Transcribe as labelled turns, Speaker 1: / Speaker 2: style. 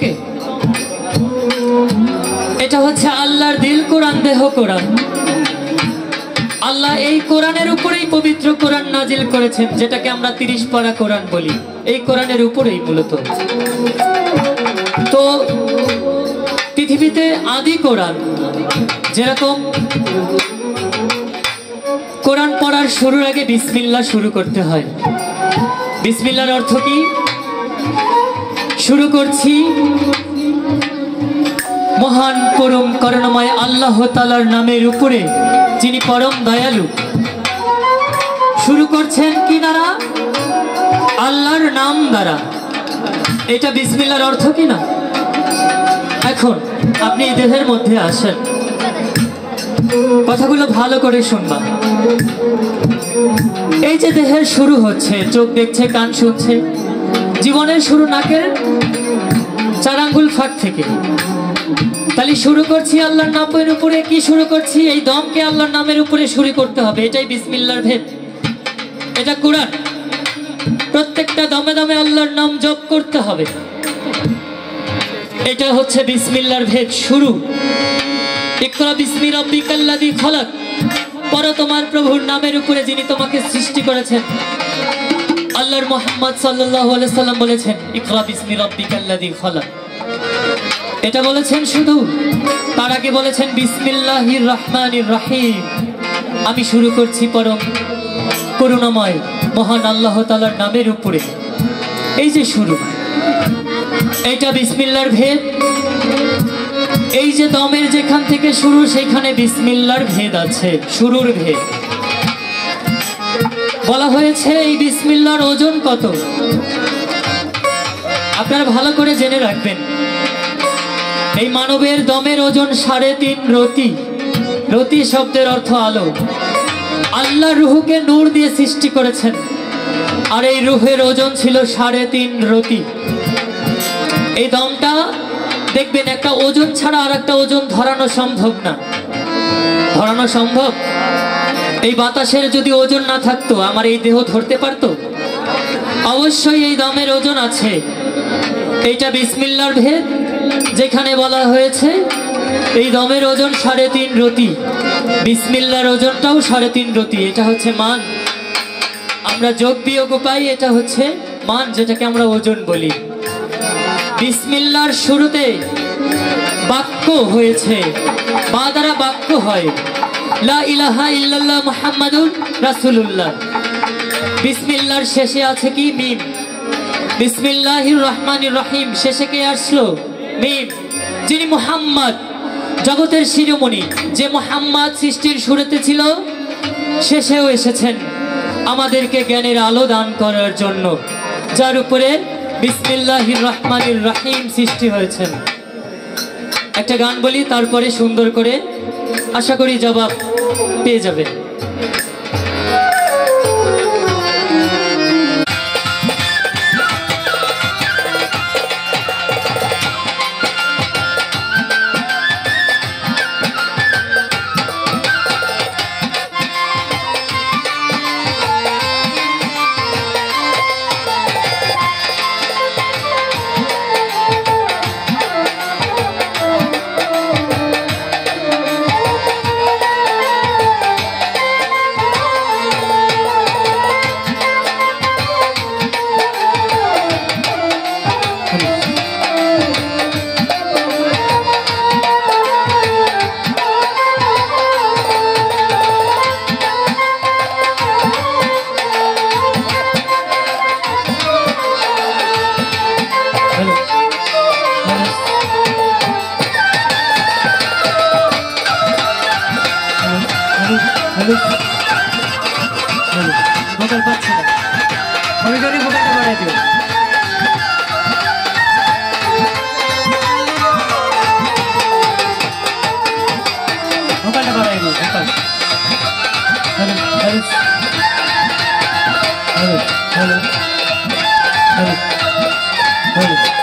Speaker 1: ওকে, এটা হচ্ছে আল্লাহর দিল কোরআন, দেহ কোরআন। আল্লাহ এই কোরআনের উপরেই পবিত্র কোরআন নাজিল করেছেন, যেটাকে আমরা 30 পারা কোরআন বলি। এই কোরআনের উপরেই মূলত। তো পৃথিবীতে আদি কোরআন, যেরকম কোরআন পড়ার শুরুর আগে বিসমিল্লাহ শুরু করতে হয়। বিসমিল্লাহর অর্থ কি? শুরু করছি মহান পরম করুণাময় আল্লাহ তাআলার নামের উপরে, যিনি পরম দয়ালু। শুরু করছেন কি দ্বারা? আল্লাহর নাম দ্বারা। এটা বিসমিল্লাহর অর্থ কি না? এখন আপনি এই দেহের মধ্যে আসেন, কথাগুলো ভালো করে শুনবা। এই যে দেহের শুরু হচ্ছে, চোখ দেখছে, কান শুনছে, জীবনের শুরু নাকের 4 আঙ্গুল ফাঁক থেকে। তাহলে শুরু করছি আল্লাহর নামের উপরে। কি শুরু করছি? এই দমকে আল্লাহর নামের উপরে শুরু করতে হবে। এটাই বিসমিল্লাহর ভেদ। এটা কোরআন। প্রত্যেকটা দমে দমে আল্লাহর নাম জপ করতে হবে। এটা হচ্ছে বিসমিল্লাহর ভেদ, শুরু। ইকরা বিসমি রাব্বিকাল্লাযী খলাক, পড়ো তোমার প্রভুর নামের উপরে, যিনি তোমাকে সৃষ্টি করেছেন। আল্লাহর মুহাম্মদ সাল্লাল্লাহু আলাইহি সাল্লাম বলেছেন ইকরা বিসমি রাব্বিকাল্লাযী খলাক। এটা বলেছেন শুধু, তার আগে বলেছেন বিসমিল্লাহির রহমানির রহিম, আমি শুরু করছি পরম করুণাময় মহান আল্লাহ তাআলার নামের উপরে। এই যে শুরু, এইটা বিসমিল্লাহর ভেদ। এই যে দমের যেখান থেকে শুরু, সেখানে বিসমিল্লাহর ভেদ আছে, শুরুর ভেদ। বলা হয়েছে এই বিসমিল্লাহর ওজন কত, আপনারা ভালো করে জেনে রাখবেন। এই মানবের দমের ওজন 3.5 রতি। রতি শব্দের অর্থ আলো। আল্লাহ রুহকে নূর দিয়ে সৃষ্টি করেছেন, আর এই রুহের ওজন ছিল 3.5 রতি। এই দমটা দেখবেন, একটা ওজন ছাড়া আর একটা ওজন ধরানো সম্ভব না। ধরানো সম্ভব? এই বাতাসের যদি ওজন না থাকতো, আমার এই দেহ ধরতে পারতো? অবশ্যই এই দমের ওজন আছে। এইটা বিসমিল্লাহর ভেদ, যেখানে বলা হয়েছে এই দমের ওজন 3.5 রতি, বিসমিল্লাহর ওজনটাও 3.5 রতি। এটা হচ্ছে মান। আমরা যোগ বিয়োগ পাই, এটা হচ্ছে মান, যেটাকে আমরা ওজন বলি। বিসমিল্লাহর শুরুতে বাক্য হয়েছে, বা দ্বারা বাক্য হয়, লা ইলাহা ইল্লাল্লাহ মুহাম্মাদুর রাসূলুল্লাহ। বিসমিল্লাহর শেষে আছে কি? মিম। বিসমিল্লাহির রহমানির রহিম, শেষে কে আসলো? মিম। যিনি মুহাম্মদ, জগতের শিরোমণি, যে মুহাম্মদ সৃষ্টির শুরুতে ছিল, শেষেও এসেছেন আমাদেরকে জ্ঞানের আলো দান করার জন্য, যার উপরে বিসমিল্লাহির রহমানির রহিম সৃষ্টি হয়েছেন। একটা গান বলি, তারপরে সুন্দর করে আশা করি জবাব পেয়ে যাবে। ভোকাল পাচ্ছি না, আমি যদি ভোকালটা বাড়াই দিও। ভোকালটা বাড়াই দিও, vocal. Hello hello hello hello hello hello.